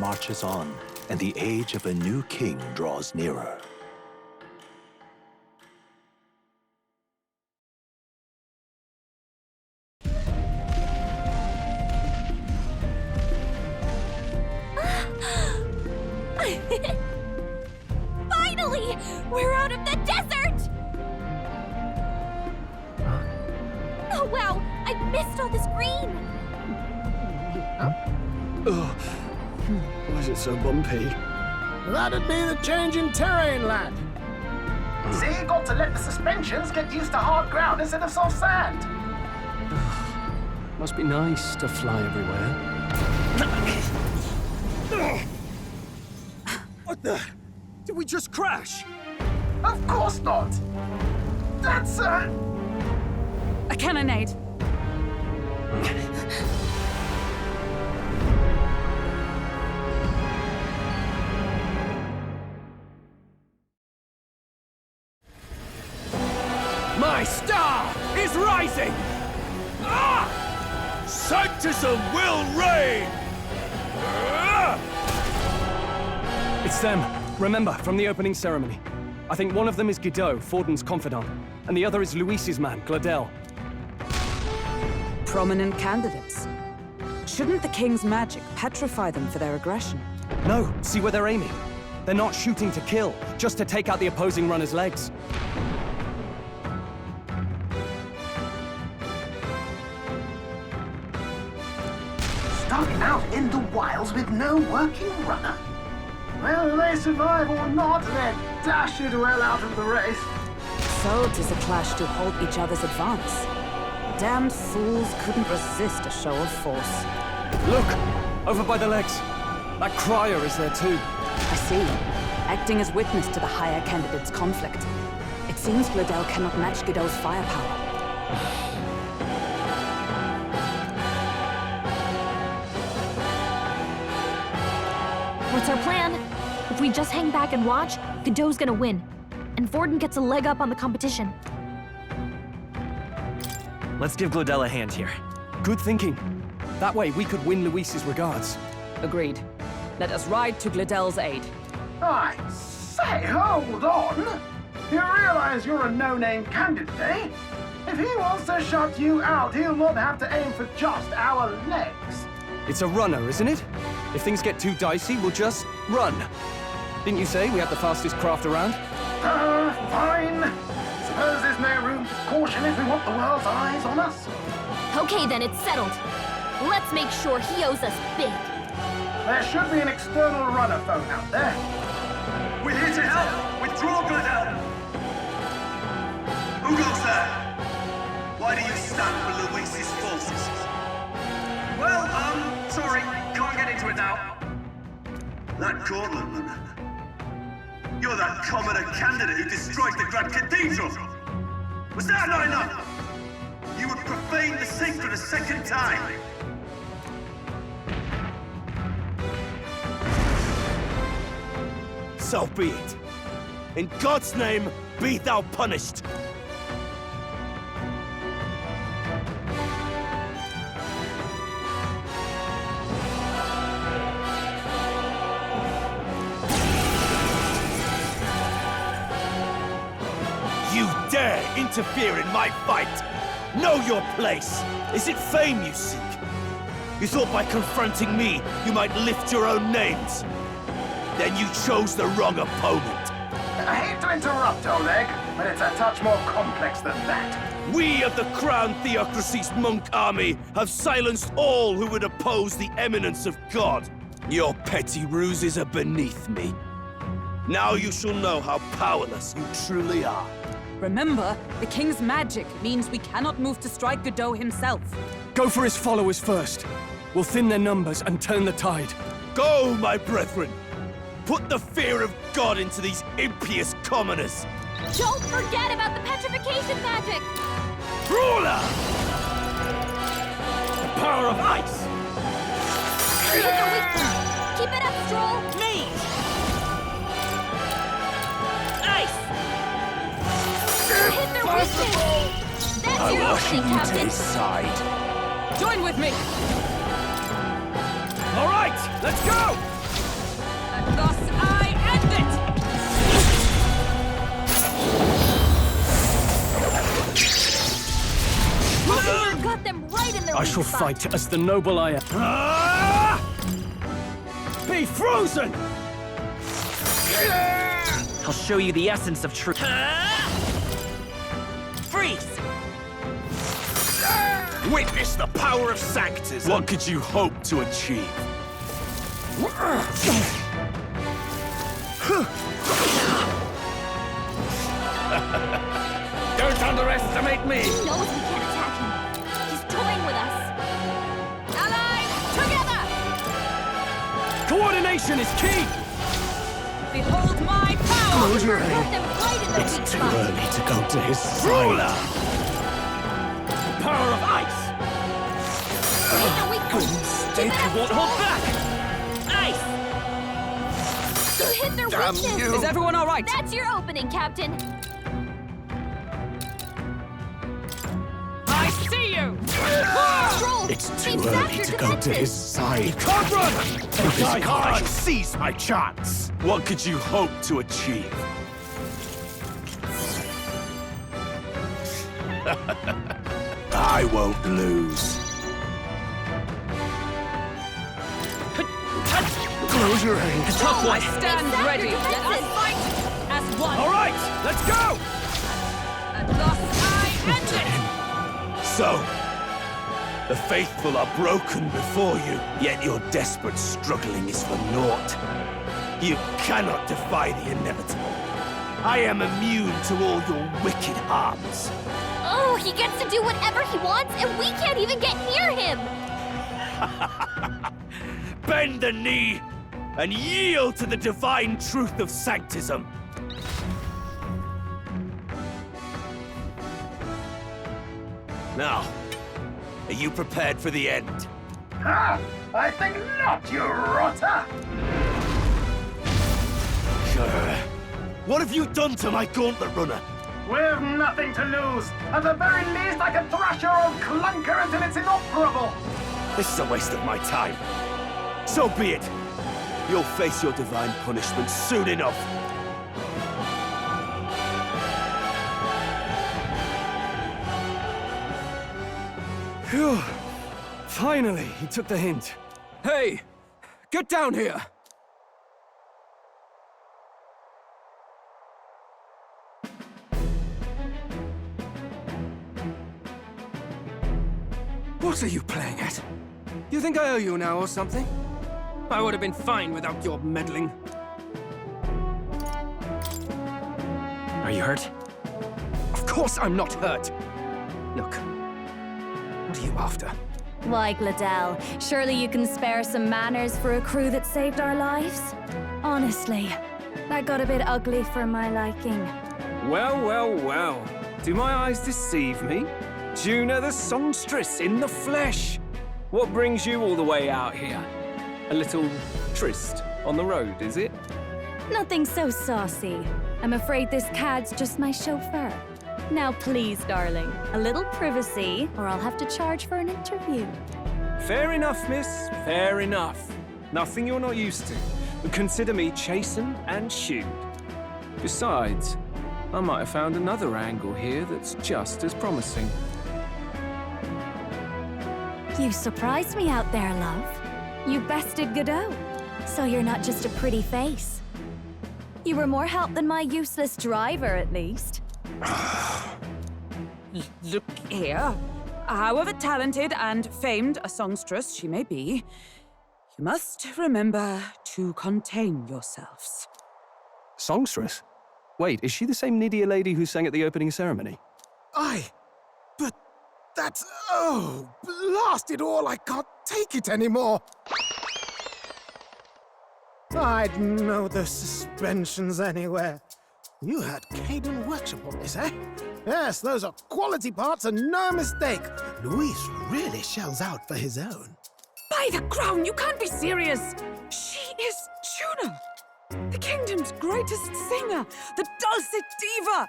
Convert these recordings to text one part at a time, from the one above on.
marches on, and the age of a new king draws nearer. Finally! We're out of the desert! Oh wow, I missed all this green! Why is it so bumpy? That'd be the change in terrain, lad. See, you got to let the suspensions get used to hard ground instead of soft sand. Must be nice to fly everywhere. What the? Did we just crash? Of course not. That's A cannonade. My star is rising! Ah! Sanctism will reign! It's them. Remember, from the opening ceremony. I think one of them is Gideaux, Forden's confidant, and the other is Luis's man, Glodell. Prominent candidates. Shouldn't the king's magic petrify them for their aggression? No, see where they're aiming. They're not shooting to kill, just to take out the opposing runner's legs. starting out in the wilds with no working runner. Whether they survive or not, they're dashed well out of the race. So 'tis a clash to halt each other's advance. Damned fools couldn't resist a show of force. Look! Over by the legs. That crier is there too. I see. Acting as witness to the higher candidate's conflict. It seems Glodell cannot match Gideaux's firepower. What's our plan? If we just hang back and watch, Gideaux's gonna win. And Forden gets a leg up on the competition. Let's give Glodell a hand here. Good thinking. That way we could win Luis's regards. Agreed. Let us ride to Glodell's aid. I say, hold on! You realize you're a no-name candidate, eh? If he wants to shut you out, he'll not have to aim for just our legs. It's a runner, isn't it? If things get too dicey, we'll just run. Didn't you say we had the fastest craft around? Fine. Suppose there's no room for caution if we want the world's eyes on us. Okay then, it's settled. Let's make sure he owes us big. There should be an external runner phone out there. We're here to help! Withdraw, Glodell! Who goes there? Why do you stand for Luis's forces? Well, sorry, can't get into it now. That Cortland, you're that commoner candidate who destroyed the Grand Cathedral! Was that not enough? You would profane the sacred a second time! So be it. In God's name, be thou punished. You dare interfere in my fight! Know your place! Is it fame you seek? You thought by confronting me, you might lift your own names? Then you chose the wrong opponent. I hate to interrupt, Oleg, but it's a touch more complex than that. We of the Crown Theocracy's monk army have silenced all who would oppose the eminence of God. Your petty ruses are beneath me. Now you shall know how powerless you truly are. Remember, the king's magic means we cannot move to strike Gideaux himself. Go for his followers first. We'll thin their numbers and turn the tide. Go, my brethren! Put the fear of God into these impious commoners! Don't forget about the petrification magic! Brawler! The power of ice! Look at weak. Keep it up, Stroll! Me! Ice! Hit their weakness! That's your opening, Captain! side. Join with me! All right, let's go! their I weak shall spot. fight as the noble I am. Ah! Be frozen! I'll show you the essence of truth. Freeze! Witness the power of Sanctus. What could you hope to achieve? Don't underestimate me! He knows we can't attack him. He's toying with us. Allies, together! Coordination is key! Behold my power! Close your Got eye. them right in their weak Too spot. early to go to his Ruler! Power of ice! Hit their weak spot. Stay won't hold back! Ice! You hit their weakness. Is everyone all right? That's your opening, Captain. I see you! Stroll, It's too they've sapped early your to go to his defenses. side. Can't run! I can't seize my chance! What could you hope to achieve? I won't lose. Close your eyes. Tough one! Stand They've sapped ready. your Let us defenses. fight as one. All right, let's go! At last I end it! So, the faithful are broken before you, yet your desperate struggling is for naught. You cannot defy the inevitable. I am immune to all your wicked harms. Oh, he gets to do whatever he wants, and we can't even get near him. Bend the knee and yield to the divine truth of sanctism. Now, are you prepared for the end? Ha! I think not, you rotter! What have you done to my gauntlet runner? We've nothing to lose. At the very least, I can thrash your old clunker until it's inoperable. This is a waste of my time. So be it. You'll face your divine punishment soon enough. Phew. Finally, he took the hint. Hey, get down here! What are you playing at? You think I owe you now or something? I would have been fine without your meddling. Are you hurt? Of course I'm not hurt. Look, what are you after? Why, Glodell, surely you can spare some manners for a crew that saved our lives? Honestly, that got a bit ugly for my liking. Well, well, well. Do my eyes deceive me? Juna the songstress in the flesh. What brings you all the way out here? A little tryst on the road, is it? Nothing so saucy. I'm afraid this cad's just my chauffeur. Now please, darling, a little privacy, or I'll have to charge for an interview. Fair enough, miss. Fair enough. Nothing you're not used to. But consider me chastened and shooed. Besides, I might have found another angle here that's just as promising. You surprised me out there, love. You bested Gideaux. So you're not just a pretty face. You were more help than my useless driver, at least. Look here. However talented and famed a songstress she may be, you must remember to contain yourselves. Songstress? Wait, is she the same Nydia lady who sang at the opening ceremony? Aye, but that's... oh, blast it all, I can't take it anymore. I'd know the suspensions anywhere. You had Caden workshop on this, eh? Yes, those are quality parts and no mistake. Luis really shells out for his own. By the crown, you can't be serious! She is Juna, the kingdom's greatest singer, the dulcet diva!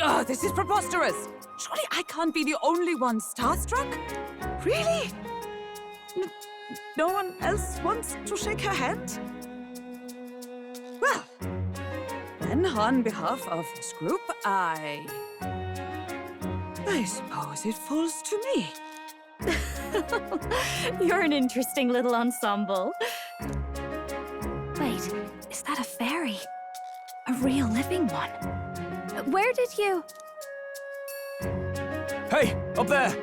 Oh, this is preposterous! Surely I can't be the only one starstruck? Really? No one else wants to shake her hand? Well, then on behalf of this group, I suppose it falls to me. You're an interesting little ensemble. Wait, is that a fairy? A real living one? Where did you... Hey, up there!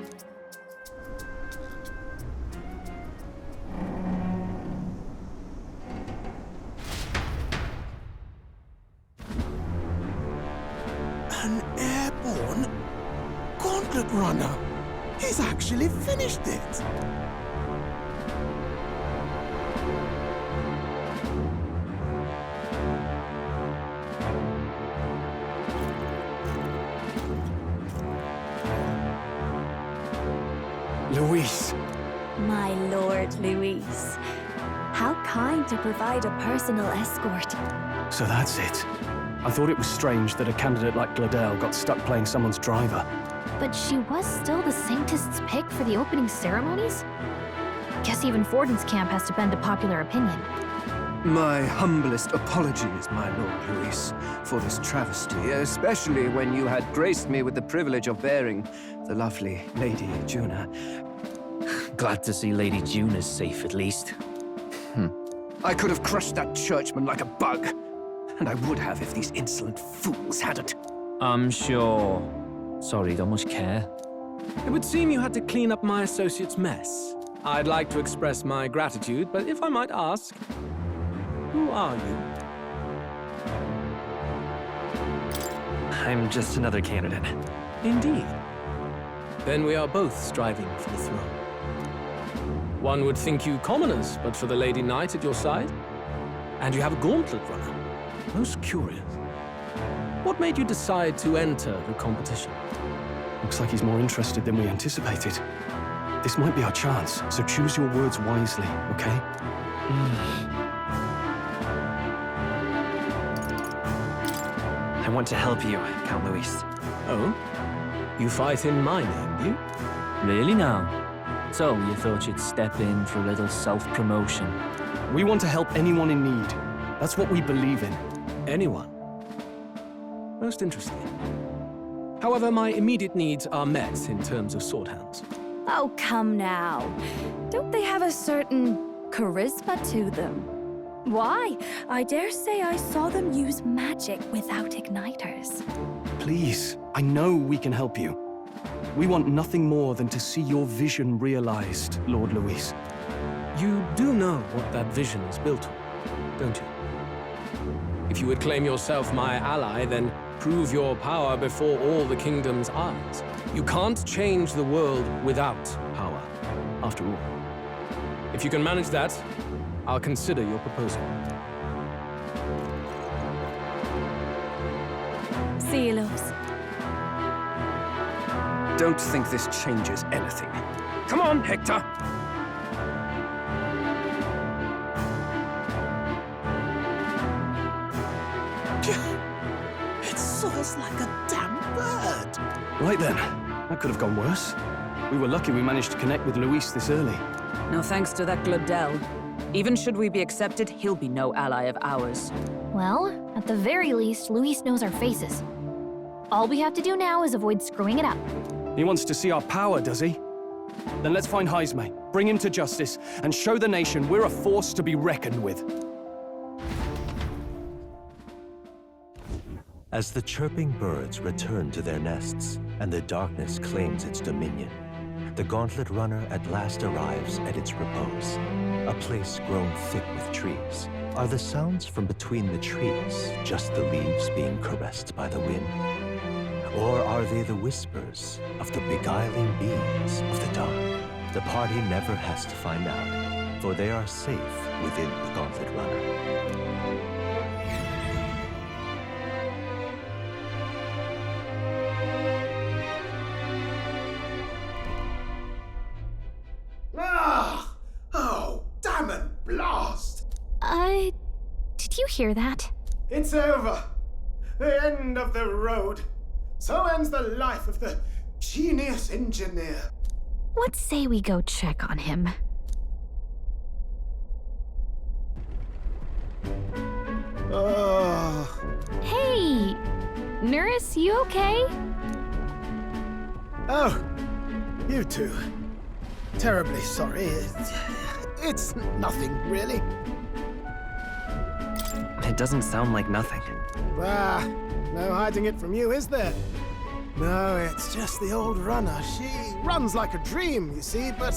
An airborne gauntlet runner. He's actually finished it. Luis. My Lord Luis. How kind to provide a personal escort. So that's it. I thought it was strange that a candidate like Glodell got stuck playing someone's driver. But she was still the saintest's pick for the opening ceremonies? Guess even Forden's camp has to bend to popular opinion. My humblest apologies, my Lord Luis, for this travesty, especially when you had graced me with the privilege of bearing the lovely Lady Juna. Glad to see Lady Juna's safe, at least. I could have crushed that churchman like a bug, and I would have if these insolent fools hadn't. I'm sure. Sorry, don't much care. It would seem you had to clean up my associate's mess. I'd like to express my gratitude, but if I might ask, who are you? I'm just another candidate. Indeed. Then we are both striving for the throne. One would think you commoners, but for the Lady Knight at your side. And you have a gauntlet runner. Most curious. What made you decide to enter the competition? Looks like he's more interested than we anticipated. This might be our chance, so choose your words wisely, okay? I want to help you, Count Luis. Oh? You fight in my name, you? Really now? So, you thought you'd step in for a little self-promotion? We want to help anyone in need. That's what we believe in. Anyone? Most interesting. However, my immediate needs are met in terms of sword hands. Oh, come now. Don't they have a certain charisma to them? Why? I dare say I saw them use magic without igniters. Please, I know we can help you. We want nothing more than to see your vision realized, Lord Luis. You do know what that vision is built on, don't you? If you would claim yourself my ally, then prove your power before all the kingdom's eyes. You can't change the world without power, after all. If you can manage that, I'll consider your proposal. See you, loves. Don't think this changes anything. Come on, Hector! It soars like a damn bird. Right then, that could have gone worse. We were lucky we managed to connect with Luis this early. No thanks to that Glodell. Even should we be accepted, he'll be no ally of ours. Well, at the very least, Luis knows our faces. All we have to do now is avoid screwing it up. He wants to see our power, does he? Then let's find Jaime, bring him to justice, and show the nation we're a force to be reckoned with. As the chirping birds return to their nests and the darkness claims its dominion, the Gauntlet Runner at last arrives at its repose, a place grown thick with trees. Are the sounds from between the trees just the leaves being caressed by the wind? Or are they the whispers of the beguiling beings of the dark? The party never has to find out, for they are safe within the Gauntlet Runner. Ah! Oh, damn it, blast! Did you hear that? It's over. The end of the road. So ends the life of the genius engineer. Let's say we go check on him. Oh. Hey! You okay? Oh, you two. terribly sorry. It's nothing, really. It doesn't sound like nothing. Ah, no hiding it from you, is there? No, it's just the old runner. She runs like a dream, you see, but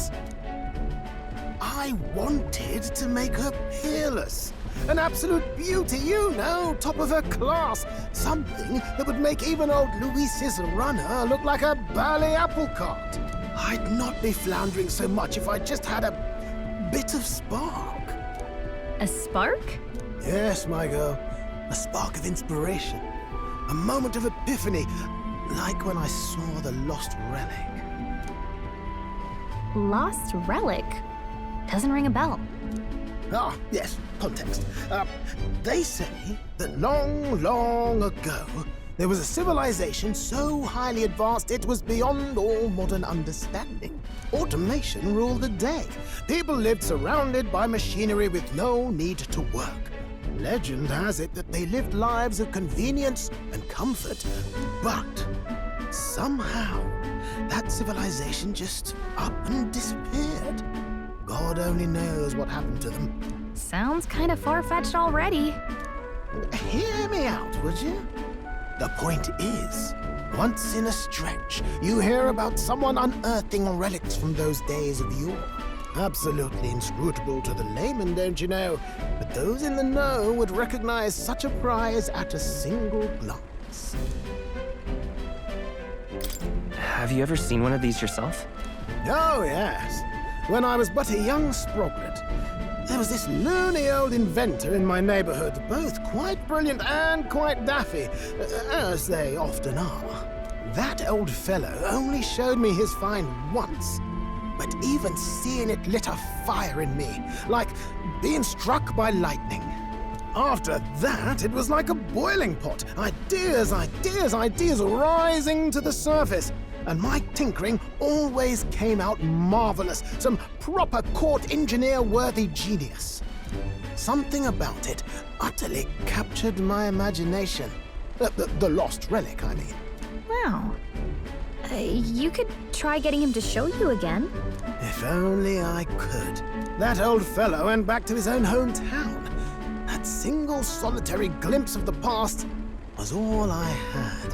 I wanted to make her peerless. An absolute beauty, you know, top of her class. Something that would make even old Luis's runner look like a bally apple cart. I'd not be floundering so much if I just had a bit of spark. A spark? Yes, my girl. A spark of inspiration. A moment of epiphany, like when I saw the lost relic. Lost relic? Doesn't ring a bell. Ah, yes, context. They say that long, long ago, there was a civilization so highly advanced it was beyond all modern understanding. Automation ruled the day. People lived surrounded by machinery with no need to work. Legend has it that they lived lives of convenience and comfort, but somehow that civilization just up and disappeared. God only knows what happened to them. Sounds kind of far-fetched already. Hear me out, would you? The point is, once in a stretch, you hear about someone unearthing relics from those days of yore. Absolutely inscrutable to the layman, don't you know? But those in the know would recognize such a prize at a single glance. Have you ever seen one of these yourself? Oh, yes. When I was but a young sproglet, there was this loony old inventor in my neighborhood, both quite brilliant and quite daffy, as they often are. That old fellow only showed me his find once, but even seeing it lit a fire in me, like being struck by lightning. After that, it was like a boiling pot. Ideas, ideas, ideas rising to the surface. And my tinkering always came out marvelous, some proper court engineer-worthy genius. Something about it utterly captured my imagination. The lost relic, I mean. Wow. You could try getting him to show you again. If only I could. That old fellow went back to his own hometown. That single solitary glimpse of the past was all I had.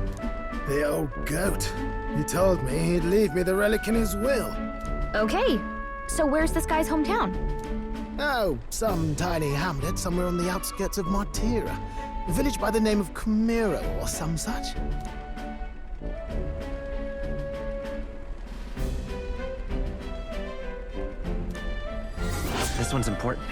The old goat. He told me he'd leave me the relic in his will. Okay, so where's this guy's hometown? Oh, some tiny hamlet somewhere on the outskirts of Martira. A village by the name of Camiro or some such. This one's important.